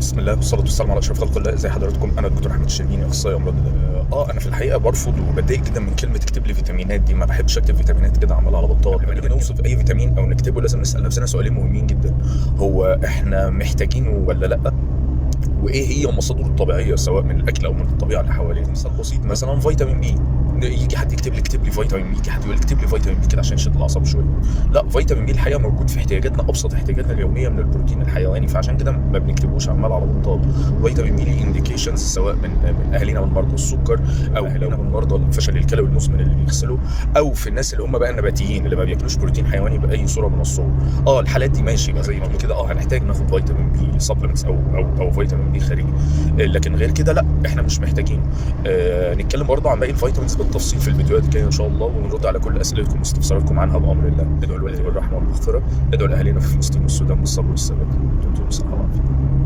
بسم الله والصلاه والسلام على اشرف خلق الله. ازي حضراتكم؟ انا الدكتور احمد الشربيني، اخصائي امراض. انا في الحقيقه برفض وبتضايق جدا من كلمه اكتب لي فيتامينات دي. ما بحبش اكتب فيتامينات كده عمال على بطال. لما نيجي نوصف اي فيتامين او نكتبه لازم نسال نفسنا سؤالين مهمين جدا: هو احنا محتاجينه ولا لا؟ وايه هي مصادره الطبيعيه سواء من الاكل او من الطبيعه اللي حوالينا. مثال بسيط، مثلا فيتامين بي، يجي حد يكتب لي اكتب لي فيتامين بي، يجي حد يقول اكتب لي فيتامين بي كده عشان يشد الاعصاب شويه. لا، فيتامين بي الحقيقه موجود في احتياجاتنا، ابسط احتياجاتنا اليوميه من البروتين الحيواني، فعشان كده ما بنكتبوش عمال على بطال. فيتامين بي ليه انديكيشنز سواء من اهالينا من مرضى السكر، او اهالينا من مرضى الفشل الكلوي المزمن اللي بيغسلوا، او في الناس اللي هم بقى النباتيين اللي ما بياكلوش بروتين حيواني باي صوره من الصور. الحالات دي ماشي بقى زي ما كده هنحتاج ناخد فيتامين بي سبلمنتس او فيتامين بي خارجي، لكن غير كده لا، احنا مش محتاجين. نتكلم برضه عن باقي الفيتامينز بالتفصيل في الفيديوهات الجايه ان شاء الله، ونرد على كل اسئلتكم واستفساراتكم عنها بامر الله. ندعو الوالد بالرحمه والمغفره، ندعو لاهالينا في فلسطين والسودان بالصبر والثبات. دمتم بصحه وعافيه.